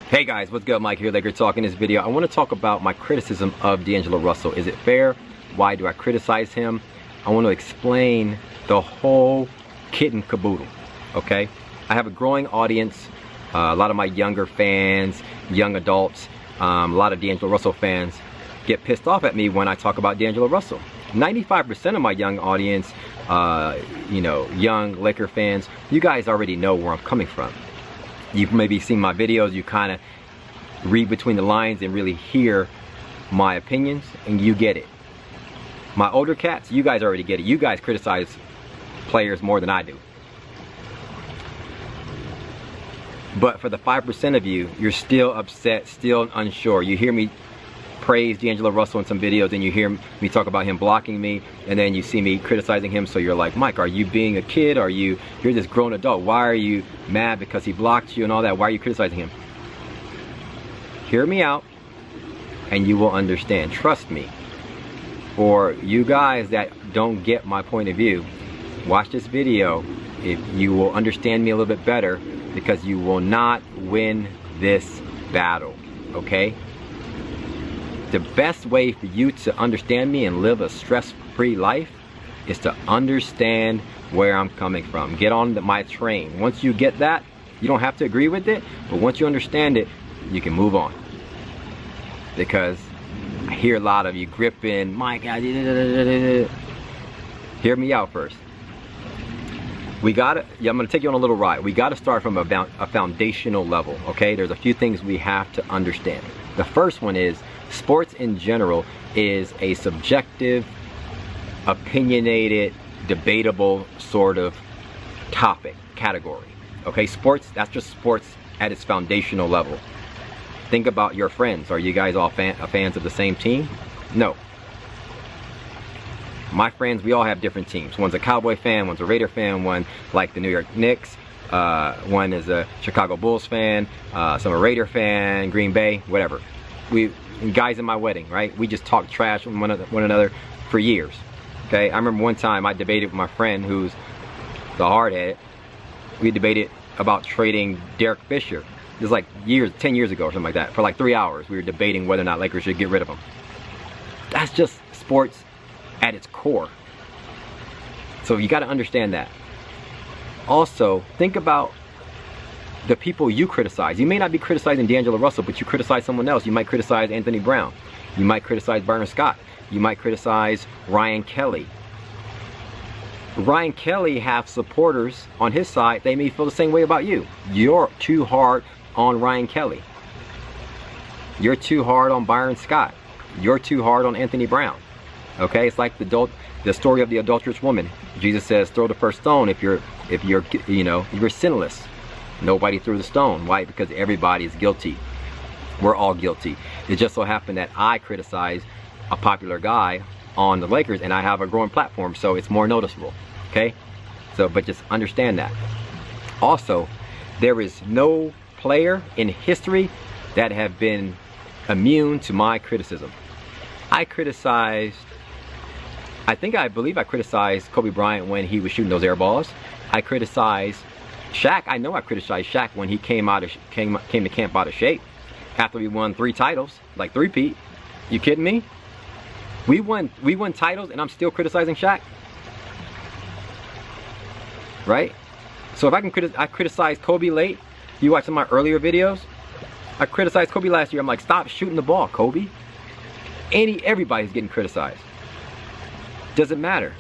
Hey guys, what's good? Mike here, Laker Talk. In this video, I want to talk about my criticism of D'Angelo Russell. Is it fair? Why do I criticize him? I want to explain the whole kit and caboodle, okay? I have a growing audience, a lot of my younger fans, young adults, a lot of D'Angelo Russell fans get pissed off at me when I talk about D'Angelo Russell. 95% of my young audience, young Laker fans, you guys already know where I'm coming from. You've maybe seen my videos, you kind of read between the lines and really hear my opinions, and you get it. My older cats, you guys already get it. You guys criticize players more than I do. But for the 5% of you, you're still upset, still unsure. You hear me praise D'Angelo Russell in some videos, and you hear me talk about him blocking me, and then you see me criticizing him, so you're like, Mike, are you being a kid? You're this grown adult. Why are you mad because he blocked you and all that? Why are you criticizing him? Hear me out and you will understand. Trust me. For you guys that don't get my point of view, watch this video. You will understand me a little bit better, because you will not win this battle, okay? The best way for you to understand me and live a stress-free life is to understand where I'm coming from. Get on my train. Once you get that, you don't have to agree with it, but once you understand it, you can move on. Because I hear a lot of you gripping, Mike, hear me out first. I'm gonna take you on a little ride. We gotta start from a foundational level, okay? There's a few things we have to understand. The first one is, sports in general is a subjective, opinionated, debatable sort of topic, category. Okay, sports, that's just sports at its foundational level. Think about your friends. Are you guys all fans of the same team? No. My friends, we all have different teams. One's a Cowboy fan, one's a Raider fan, one like the New York Knicks, one is a Chicago Bulls fan, some a Raider fan, Green Bay, whatever. Guys in my wedding, right? We just talk trash with one another for years. Okay, I remember one time I debated with my friend who's the hardhead. We debated about trading Derek Fisher. It was like 10 years ago or something like that. For like 3 hours, we were debating whether or not Lakers should get rid of him. That's just sports at its core. So you got to understand that. Also, think about the people you criticize. You may not be criticizing D'Angelo Russell, but you criticize someone else. You might criticize Anthony Brown. You might criticize Byron Scott. You might criticize Ryan Kelly. Ryan Kelly has supporters on his side. They may feel the same way about you. You're too hard on Ryan Kelly. You're too hard on Byron Scott. You're too hard on Anthony Brown. Okay, it's like the story of the adulterous woman. Jesus says, throw the first stone if you're sinless. Nobody threw the stone. Why? Because everybody is guilty. We're all guilty. It just so happened that I criticize a popular guy on the Lakers, and I have a growing platform, so it's more noticeable. Okay? But just understand that. Also, there is no player in history that have been immune to my criticism. I believe I criticized Kobe Bryant when he was shooting those air balls. I criticized Shaq. I know I criticized Shaq when he came to camp out of shape after we won 3 titles, like three-peat. You kidding me? We won titles and I'm still criticizing Shaq, right? So if I criticize Kobe late. You watch some of my earlier videos. I criticized Kobe last year. I'm like, stop shooting the ball, Kobe. Everybody's getting criticized. Doesn't matter.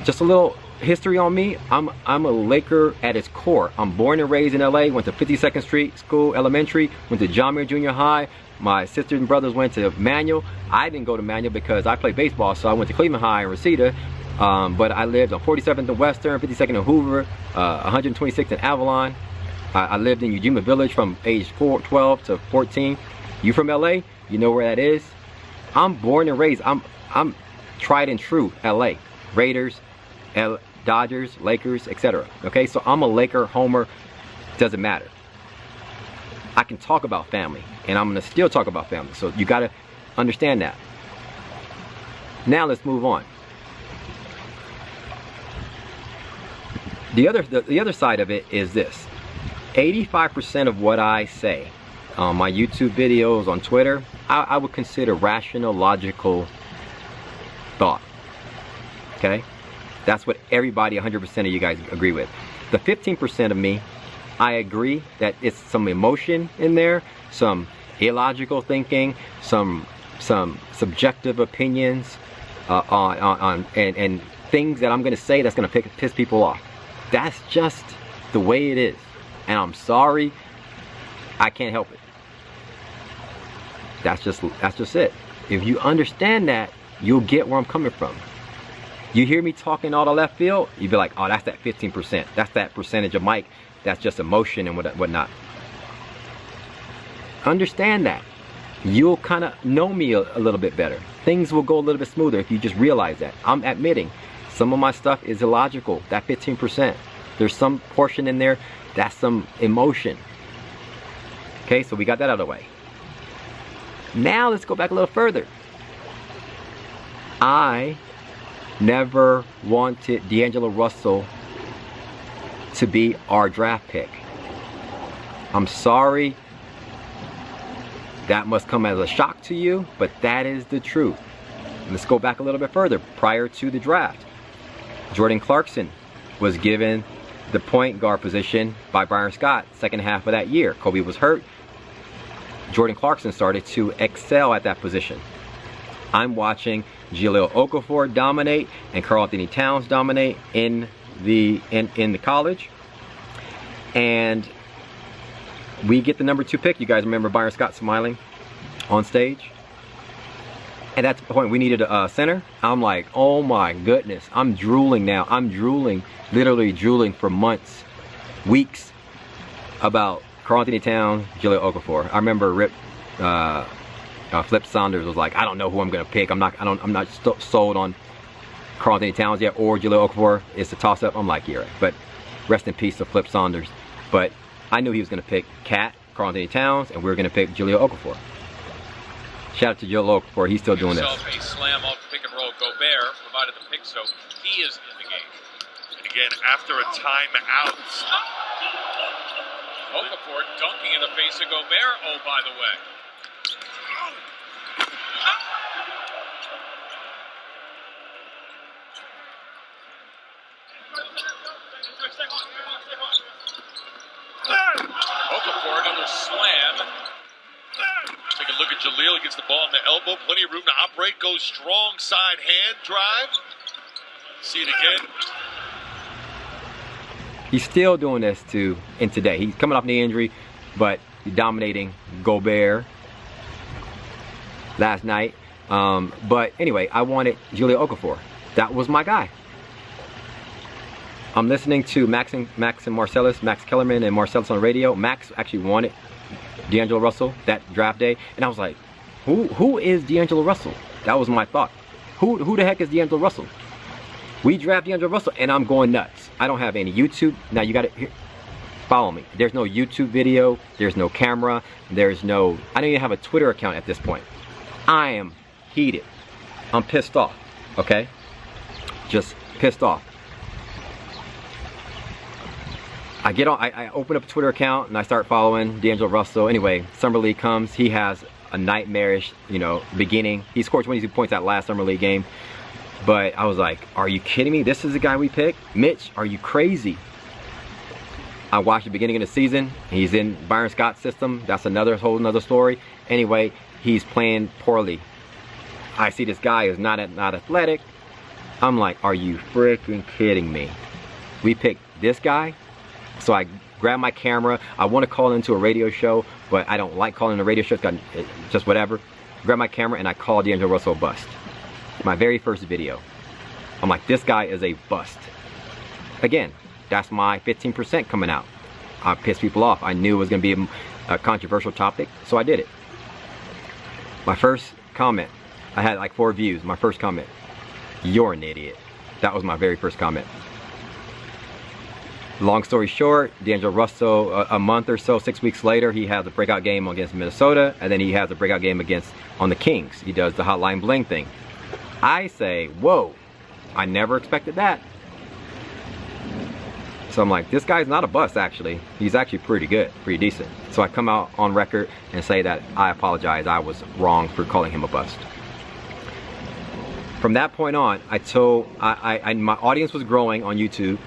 Just a little history on me. I'm a Laker at its core. I'm born and raised in LA, went to 52nd Street School Elementary, went to John Muir Junior High. My sisters and brothers went to Manual. I didn't go to Manual because I played baseball, so I went to Cleveland High and Reseda. But I lived on 47th and Western, 52nd and Hoover, 126th and Avalon. I lived in Ujima Village from age 12 to 14. You from LA? You know where that is? I'm born and raised. I'm tried and true LA. Raiders, Dodgers, Lakers, etc. Okay, so I'm a Laker homer. Doesn't matter. I can talk about family, and I'm gonna still talk about family. So you gotta understand that. Now let's move on. The other side of it is this. 85% of what I say on my YouTube videos, on Twitter, I would consider rational, logical thought. Okay? That's what everybody, 100% of you guys agree with. The 15% of me, I agree that it's some emotion in there, some illogical thinking, some subjective opinions and things that I'm going to say that's going to piss people off. That's just the way it is. And I'm sorry, I can't help it. That's just it. If you understand that, you'll get where I'm coming from. You hear me talking all the left field, you'd be like, oh, that's that 15%. That's that percentage of Mike. That's just emotion and whatnot. Understand that. You'll kind of know me a little bit better. Things will go a little bit smoother if you just realize that. I'm admitting some of my stuff is illogical, that 15%. There's some portion in there that's some emotion. Okay, so we got that out of the way. Now let's go back a little further. I never wanted D'Angelo Russell to be our draft pick. I'm sorry. That must come as a shock to you, but that is the truth. Let's go back a little bit further. Prior to the draft, Jordan Clarkson was given the point guard position by Byron Scott second half of that year. Kobe was hurt. Jordan Clarkson started to excel at that position. I'm watching Jahlil Okafor dominate and Karl-Anthony Towns dominate in the college. And we get the number 2 pick. You guys remember Byron Scott smiling on stage? And that's the point. We needed a center. I'm like, oh my goodness. I'm drooling now. I'm drooling, literally drooling for months, weeks about Karl-Anthony Towns, Jahlil Okafor. I remember Flip Saunders was like, I don't know who I'm gonna pick. I'm not sold on Karl-Anthony Towns yet or Jahlil Okafor. It's a toss-up. I'm like, yeah, right. But rest in peace to Flip Saunders. But I knew he was gonna pick Cat, Karl-Anthony Towns, and we were gonna pick Jahlil Okafor. Shout out to Jahlil Okafor. He's still doing this. A slam off pick and roll. Gobert provided the pick, so he is in the game. And again, after a timeout. Okafor dunking in the face of Gobert, oh, by the way. Okafor, another slam. Take a look at Jahlil. He gets the ball in the elbow. Plenty of room to operate. Goes strong side hand drive. See it again. He's still doing this in today. He's coming off knee injury, but he's dominating Gobert last night. But anyway, I wanted Jahlil Okafor. That was my guy. I'm listening to Max and Marcellus, Max Kellerman and Marcellus on the radio. Max actually wanted D'Angelo Russell that draft day, and I was like, who is D'Angelo Russell? That was my thought. Who the heck is D'Angelo Russell? We draft D'Angelo Russell and I'm going nuts. I don't have any YouTube. Now you gotta follow me. There's no YouTube video, there's no camera, I don't even have a Twitter account at this point. I am heated. I'm pissed off, okay? Just pissed off. I open up a Twitter account and I start following D'Angelo Russell. Anyway, Summer League comes. He has a nightmarish, beginning. He scored 22 points that last Summer League game. But I was like, are you kidding me? This is the guy we picked? Mitch, are you crazy? I watched the beginning of the season. He's in Byron Scott's system. That's whole another story. Anyway, he's playing poorly. I see this guy is not athletic. I'm like, are you freaking kidding me? We picked this guy. So I grab my camera. I want to call into a radio show, but I don't like calling a radio show. It's just whatever. Grab my camera and I call D'Angelo Russell a bust. My very first video. I'm like, this guy is a bust. Again, that's my 15% coming out. I pissed people off. I knew it was going to be a controversial topic, so I did it. My first comment, I had like 4 views. My first comment, you're an idiot. That was my very first comment. Long story short, D'Angelo Russell, a month or so, 6 weeks later, he has a breakout game against Minnesota, and then he has a breakout game on the Kings. He does the Hotline Bling thing. I say, whoa, I never expected that. So I'm like, this guy's not a bust actually. He's actually pretty good, pretty decent. So I come out on record and say that I apologize. I was wrong for calling him a bust. From that point on, my audience was growing on YouTube,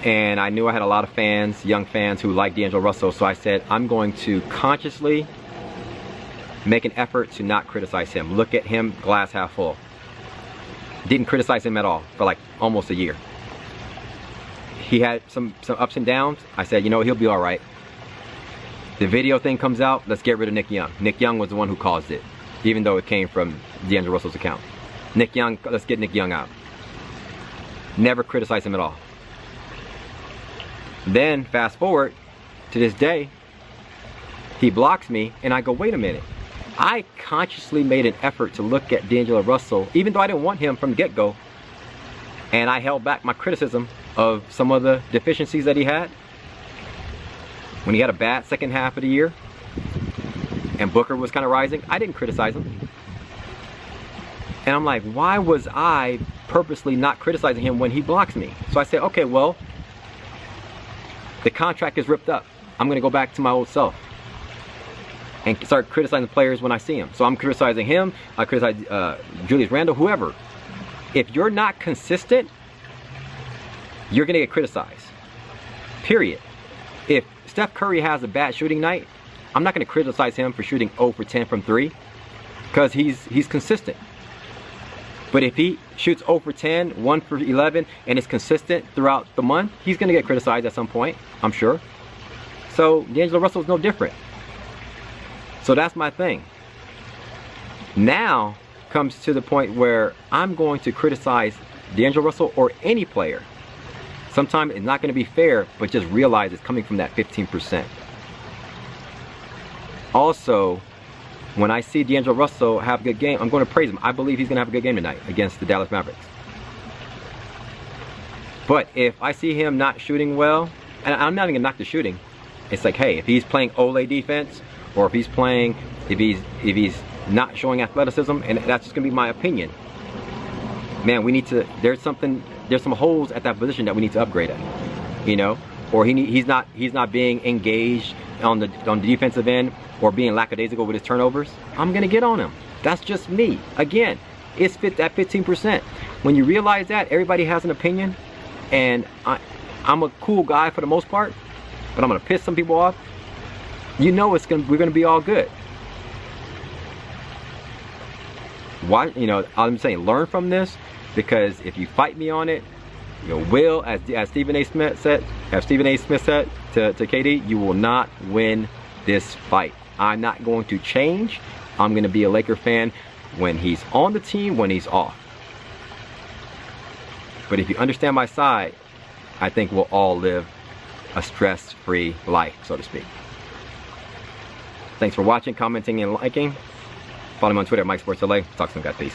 and I knew I had a lot of fans, young fans who liked D'Angelo Russell. So I said, I'm going to consciously make an effort to not criticize him. Look at him glass half full. Didn't criticize him at all for like almost a year. He had some ups and downs. I said, you know, he'll be all right. The video thing comes out, let's get rid of Nick Young. Nick Young was the one who caused it, even though it came from D'Angelo Russell's account. Nick Young, let's get Nick Young out. Never criticize him at all. Then fast forward to this day, he blocks me, and I go, wait a minute. I consciously made an effort to look at D'Angelo Russell, even though I didn't want him from the get-go, and I held back my criticism of some of the deficiencies that he had. When he had a bad second half of the year, and Booker was kind of rising, I didn't criticize him. And I'm like, why was I purposely not criticizing him when he blocks me? So I said, okay, well, the contract is ripped up. I'm gonna go back to my old self and start criticizing players when I see him. So I'm criticizing him, I criticize Julius Randle, whoever. If you're not consistent, you're gonna get criticized, period. If Steph Curry has a bad shooting night, I'm not gonna criticize him for shooting 0 for 10 from 3, because he's consistent. But if he shoots 0 for 10, 1 for 11, and is consistent throughout the month, he's gonna get criticized at some point, I'm sure. So D'Angelo Russell is no different. So that's my thing. Now comes to the point where I'm going to criticize D'Angelo Russell or any player. Sometimes it's not going to be fair, but just realize it's coming from that 15%. Also, when I see D'Angelo Russell have a good game, I'm going to praise him. I believe he's going to have a good game tonight against the Dallas Mavericks. But if I see him not shooting well, and I'm not even going to knock the shooting, it's like, hey, if he's playing Ole defense, or if he's not showing athleticism, and that's just gonna be my opinion, man, we need to, there's some holes at that position that we need to upgrade at, you know, or he's not being engaged on the defensive end, or being lackadaisical with his turnovers. I'm gonna get on him. That's just me. Again, it's that 15%. When you realize that, everybody has an opinion, and I'm a cool guy for the most part, but I'm gonna piss some people off. You know we're gonna be all good. Why? You know, I'm saying learn from this, because if you fight me on it, you will, as Stephen A. Smith said, to KD, you will not win this fight. I'm not going to change. I'm gonna be a Laker fan when he's on the team, when he's off. But if you understand my side, I think we'll all live a stress-free life, so to speak. Thanks for watching, commenting, and liking. Follow me on Twitter at MikeSportsLA. Talk soon, guys. Peace.